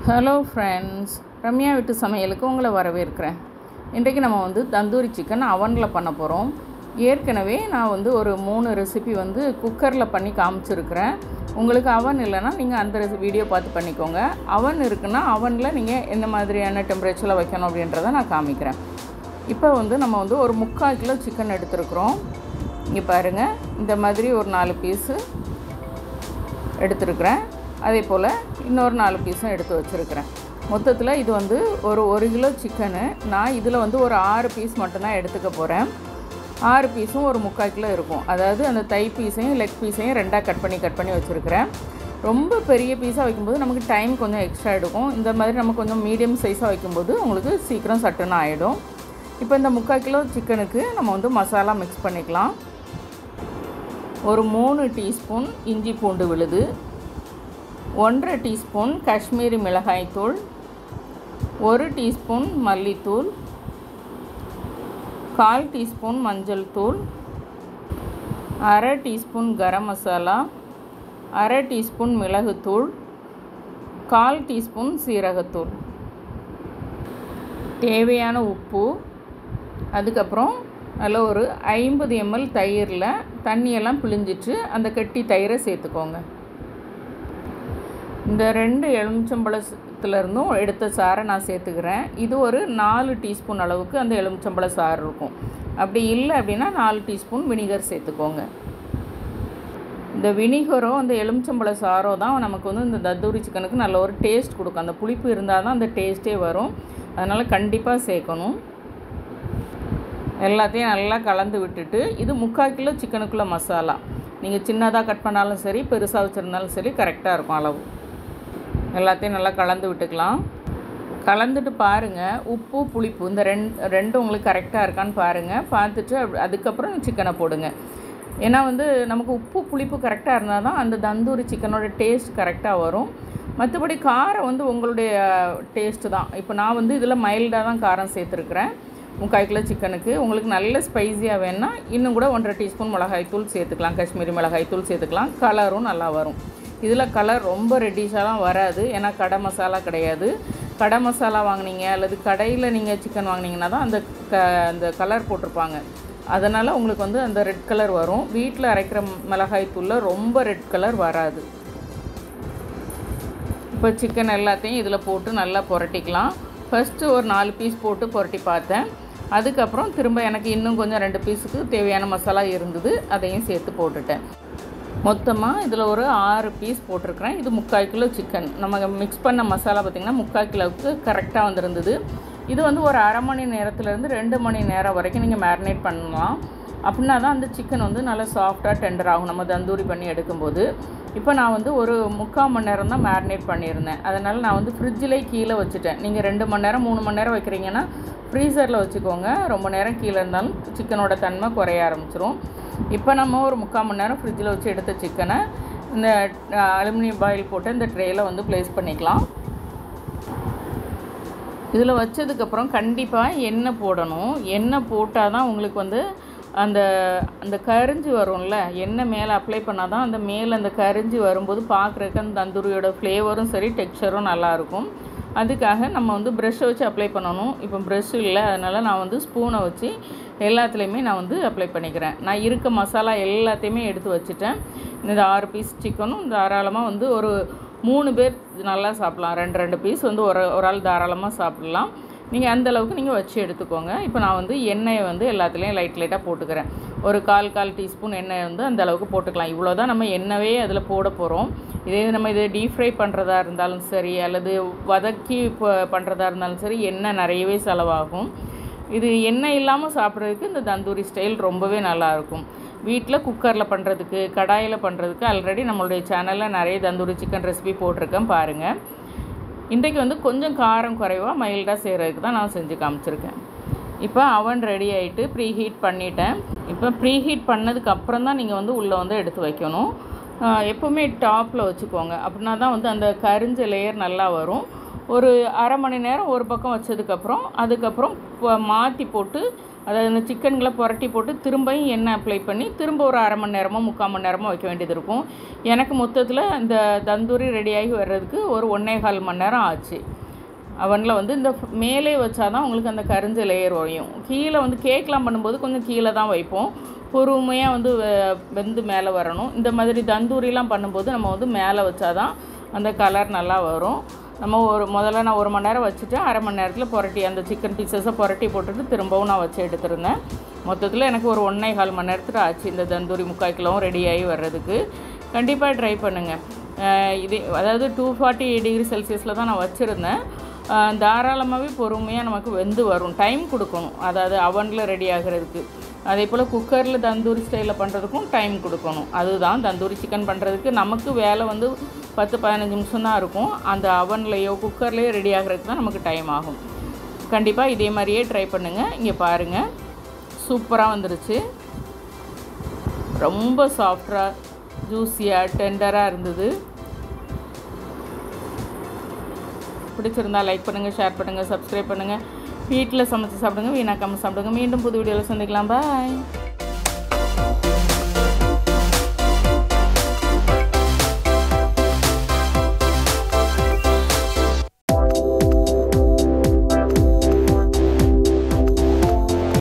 Hello friends, Ramya வீட்டு சமையலுக்கு உங்களை வரவேற்கிறேன். இன்றைக்கு நம்ம தந்தூரி சிக்கன் அவனில் பண்ண போகிறோம். ஏற்கனவே நான் ஒரு 3 ரெசிபி குக்கரில் பண்ணி காமிச்சிருக்கிறேன். உங்களுக்கு அவன் இல்லைன்னா நீங்கள் அந்த வீடியோ பார்த்து பண்ணிக்கோங்க. அவன் இருக்குன்னா அவனில் நீங்கள் எந்த மாதிரியான டெம்பரேச்சரில் வைக்கணும் அப்படின்றத நான் காமிக்கிறேன். இப்போ நம்ம ஒரு 3/4 கிலோ சிக்கன் எடுத்துருக்குறோம். இங்கே பாருங்கள், இந்த மாதிரி ஒரு 4 பீஸு எடுத்துருக்குறேன். அதே போல் இன்னொரு 4 பீஸும் எடுத்து வச்சுருக்கிறேன். மொத்தத்தில் இது ஒரு 1 கிலோ சிக்கனு. நான் இதில் ஒரு 6 பீஸ் மட்டும்தான் எடுத்துக்க போகிறேன். 6 பீஸும் ஒரு 3/4 கிலோ இருக்கும். அதாவது அந்த தை பீஸையும் லெக் பீஸையும் 2ஆக கட் பண்ணி வச்சுருக்கிறேன். ரொம்ப பெரிய பீஸாக வைக்கும்போது நமக்கு டைம் கொஞ்சம் எக்ஸ்ட்ரா எடுக்கும். இந்த மாதிரி நம்ம கொஞ்சம் மீடியம் சைஸாக வைக்கும்போது உங்களுக்கு சீக்கிரம் சட்டுன்னு ஆகிடும். இப்போ இந்த 3/4 கிலோ சிக்கனுக்கு நம்ம மசாலா மிக்ஸ் பண்ணிக்கலாம். ஒரு 3 டீஸ்பூன் இஞ்சி பூண்டு விழுது, 1/2 டீஸ்பூன் காஷ்மீரி மிளகாய்த்தூள், 1 டீஸ்பூன் மல்லித்தூள், 1/4 டீஸ்பூன் மஞ்சள் தூள், 1/2 டீஸ்பூன் கரம் மசாலா, 1/2 டீஸ்பூன் மிளகுத்தூள், 1/4 டீஸ்பூன் சீரகத்தூள், தேவையான உப்பு. அதுக்கப்புறம் நல்ல ஒரு 50 ml தயிரில் தண்ணியெல்லாம் பிழிஞ்சிட்டு அந்த கெட்டி தயிரை சேர்த்துக்கோங்க. இந்த 2 எலுமிச்சம்பழத்துலேருந்தும் எடுத்த சாறை நான் சேர்த்துக்கிறேன். இது ஒரு 4 டீஸ்பூன் அளவுக்கு அந்த எலுமிச்சம்பழ சாறு இருக்கும். அப்படி இல்லை அப்படின்னா 4 டீஸ்பூன் வினிகர் சேர்த்துக்கோங்க. இந்த வினிகரோ அந்த எலுமிச்சம்பழ சாரோ தான் நமக்கு இந்த தந்தூரி சிக்கனுக்கு நல்ல ஒரு டேஸ்ட் கொடுக்கும். அந்த புளிப்பு இருந்தால் தான் அந்த டேஸ்ட்டே வரும். அதனால் கண்டிப்பாக சேர்க்கணும். எல்லாத்தையும் நல்லா கலந்து விட்டுட்டு, இது 3/4 கிலோ சிக்கனுக்குள்ளே மசாலா. நீங்கள் சின்னதாக கட் பண்ணாலும் சரி, பெருசாக வச்சுருந்தாலும் சரி, கரெக்டாக இருக்கும் அளவு. எல்லாத்தையும் நல்லா கலந்து விட்டுக்கலாம். கலந்துட்டு பாருங்கள், உப்பு புளிப்பு இந்த ரெண்டும் உங்களுக்கு கரெக்டாக இருக்கான்னு பாருங்கள். பார்த்துட்டு அதுக்கப்புறம் சிக்கனை போடுங்க. ஏன்னா நமக்கு உப்பு புளிப்பு கரெக்டாக இருந்தால் தான் அந்த தந்தூரி சிக்கனோட டேஸ்ட் கரெக்டாக வரும். மற்றபடி காரம் உங்களுடைய டேஸ்ட்டு தான். இப்போ நான் இதில் மைல்டாக தான் காரம் சேர்த்துருக்குறேன். 3/4 கிலோ சிக்கனுக்கு. உங்களுக்கு நல்ல ஸ்பைஸியாக வேணுன்னா இன்னும் கூட 1/2 டீஸ்பூன் மிளகாய்த்தூள் சேர்த்துக்கலாம். காஷ்மீரி மிளகாய்த்தூள் சேர்த்துக்கலாம். கலரும் நல்லா வரும். இதில் கலர் ரொம்ப ரெட்டிஷாலாம் வராது. ஏன்னா கடை மசாலா கிடையாது. கடை மசாலா வாங்கினீங்க அல்லது கடையில் நீங்கள் சிக்கன் வாங்கினீங்கன்னா தான் அந்த கலர் போட்டிருப்பாங்க. அதனால் உங்களுக்கு அந்த ரெட் கலர் வரும். வீட்டில் அரைக்கிற மிளகாய்த்தூளில் ரொம்ப ரெட் கலர் வராது. இப்போ சிக்கன் எல்லாத்தையும் இதில் போட்டு நல்லா புரட்டிக்கலாம். ஃபஸ்ட்டு ஒரு 4 பீஸ் போட்டு புரட்டி பார்த்தேன். அதுக்கப்புறம் திரும்ப எனக்கு இன்னும் கொஞ்சம் 2 பீஸுக்கு தேவையான மசாலா இருந்தது, அதையும் சேர்த்து போட்டுட்டேன். மொத்தமாக இதில் ஒரு 6 பீஸ் போட்டிருக்கிறேன். இது 3/4 கிலோ சிக்கன். நம்ம மிக்ஸ் பண்ண மசாலா பார்த்திங்கன்னா 3/4 கிலோவுக்கு கரெக்டாக வந்திருந்தது. இது ஒரு அரை மணி நேரத்துலேருந்து 2 மணி நேரம் வரைக்கும் நீங்கள் மேரினேட் பண்ணலாம். அப்படின்னா தான் அந்த சிக்கன் நல்லா சாஃப்டாக டெண்டர் ஆகும் நம்ம தந்தூரி பண்ணி எடுக்கும்போது. இப்போ நான் ஒரு 3/4 மணி நேரம் தான் மேரினேட் பண்ணியிருந்தேன். அதனால் நான் ஃப்ரிட்ஜிலே கீழே வச்சுட்டேன். நீங்கள் 2 மணி நேரம் 3 மணி நேரம் வைக்கிறீங்கன்னா ஃப்ரீசரில் வச்சுக்கோங்க. ரொம்ப நேரம் கீழே இருந்தாலும் சிக்கனோட தன்மை குறைய ஆரம்பிச்சிரும். இப்போ நம்ம ஒரு 3/4 மணி நேரம் ஃப்ரிட்ஜில் வச்சு எடுத்த சிக்கனை இந்த அலுமினியம் பாயில் போட்டு இந்த ட்ரேயில் ப்ளேஸ் பண்ணிக்கலாம். இதில் வச்சதுக்கப்புறம் கண்டிப்பாக எண்ணெய் போடணும். எண்ணெய் போட்டால் தான் உங்களுக்கு அந்த அந்த கரிஞ்சு வரும்ல, எண்ணெய் மேலே அப்ளை பண்ணால் தான் அந்த மேலே அந்த கரிஞ்சு வரும்போது பார்க்குறதுக்கு அந்த தந்தூரியோட ஃப்ளேவரும் சரி, டெக்ஸ்சரும் நல்லாயிருக்கும். அதுக்காக நம்ம ப்ரெஷ்ஷை வச்சு அப்ளை பண்ணணும். இப்போ ப்ரெஷ் இல்லை, அதனால் நான் ஸ்பூனை வச்சு எல்லாத்துலேயுமே நான் அப்ளை பண்ணிக்கிறேன். நான் இருக்க மசாலா எல்லாத்தையுமே எடுத்து வச்சுட்டேன். இந்த 6 பீஸ் சிக்கனும் தாராளமாக ஒரு 3 பேர் நல்லா சாப்பிட்லாம். 2 பீஸ் ஒரு ஆள் தாராளமாக சாப்பிட்லாம். நீங்கள் அந்தளவுக்கு நீங்கள் வச்சு எடுத்துக்கோங்க. இப்போ நான் எண்ணெயை எல்லாத்துலேயும் லைட்டாக போட்டுக்கிறேன். ஒரு 1/4 டீஸ்பூன் எண்ணெய் அந்த அளவுக்கு போட்டுக்கலாம். இவ்வளோ தான் நம்ம எண்ணெயே அதில் போட போகிறோம். இதே நம்ம இதை டீப் ஃப்ரை பண்ணுறதா இருந்தாலும் சரி, அல்லது வதக்கி பண்ணுறதா இருந்தாலும் சரி, எண்ணெய் நிறையவே செலவாகும். இது எண்ணெய் இல்லாமல் சாப்பிட்றதுக்கு இந்த தந்தூரி ஸ்டைல் ரொம்பவே நல்லாயிருக்கும். வீட்டில் குக்கரில் பண்ணுறதுக்கு, கடாயில் பண்ணுறதுக்கு ஆல்ரெடி நம்மளுடைய சேனலில் நிறைய தந்தூரி சிக்கன் ரெசிபி போட்டிருக்கேன், பாருங்கள். இன்றைக்கு கொஞ்சம் காரம் குறைவாக மைல்டாக செய்கிறதுக்கு தான் நான் செஞ்சு காமிச்சிருக்கேன். இப்போ அவன் ரெடி ஆகிட்டு ப்ரீ ஹீட் பண்ணிட்டேன். இப்போ ப்ரீ ஹீட் பண்ணதுக்கப்புறம் தான் நீங்கள் உள்ளே எடுத்து வைக்கணும். எப்போவுமே டாப்பில் வச்சுக்கோங்க. அப்படின்னா தான் அந்த கரிஞ்ச லேயர் நல்லா வரும். ஒரு அரை மணி நேரம் ஒரு பக்கம் வச்சதுக்கப்புறம் அதுக்கப்புறம் மாற்றி போட்டு அதாவது இந்த சிக்கன்களை புரட்டி போட்டு திரும்பியும் எண்ணெய் அப்ளை பண்ணி திரும்ப ஒரு அரை மணி நேரமோ 3/4 மணி நேரமோ வைக்க வேண்டியது இருக்கும். எனக்கு மொத்தத்தில் இந்த தந்தூரி ரெடியாகி வர்றதுக்கு ஒரு 1.25 மணி நேரம் ஆச்சு. அவனில் வந்து இந்த மேலே வச்சா தான் உங்களுக்கு அந்த கரிஞ்ச லேயர் வரையும். கீழே வந்து கேக்லாம் பண்ணும்போது கொஞ்சம் கீழே தான் வைப்போம், பொறுமையாக வந்து வெந்து மேலே வரணும். இந்த மாதிரி தந்தூரிலாம் பண்ணும்போது நம்ம வந்து மேலே வச்சா தான் அந்த கலர் நல்லா வரும். நம்ம முதல்ல நான் 1 மணி நேரம் வச்சுட்டு அரை மணி நேரத்தில் புரட்டி அந்த சிக்கன் பீசஸை புரட்டி போட்டுட்டு திரும்பவும் நான் வச்சு எடுத்துருந்தேன். மொத்தத்தில் எனக்கு ஒரு 1.25 மணி நேரத்துக்கு ஆச்சு இந்த தந்தூரி 3/4 கிலோவும் ரெடியாகி வர்றதுக்கு. கண்டிப்பாக ட்ரை பண்ணுங்கள். இது அதாவது 240 டிகிரி செல்சியஸில் தான் நான் வச்சுருந்தேன். தாராளமாகவே பொறுமையாக நமக்கு வெந்து வரும். டைம் கொடுக்கணும், அதாவது அவனில் ரெடி ஆகிறதுக்கு. அதே போல் குக்கரில் தந்தூரி ஸ்டைலில் பண்ணுறதுக்கும் டைம் கொடுக்கணும். அதுதான் தந்தூரி சிக்கன் பண்ணுறதுக்கு நமக்கு வேலை வந்து 10-15 நிமிஷம் தான் இருக்கும். அந்த அவன்லேயோ குக்கர்லேயோ ரெடி ஆகிறதுக்கு தான் நமக்கு டைம் ஆகும். கண்டிப்பாக இதே மாதிரியே ட்ரை பண்ணுங்கள். இங்கே பாருங்கள், சூப்பராக வந்துருச்சு. ரொம்ப சாஃப்டாக ஜூஸியாக டெண்டராக இருந்தது. பிடிச்சிருந்தா லைக் பண்ணுங்கள், ஷேர் பண்ணுங்கள், சப்ஸ்கிரைப் பண்ணுங்கள். வீட்டில் சமைச்சு சாப்பிடுங்க, வீணாக்காமல் சாப்பிடுங்க. மீண்டும் புது வீடியோவில் சந்திக்கலாம். பாய்.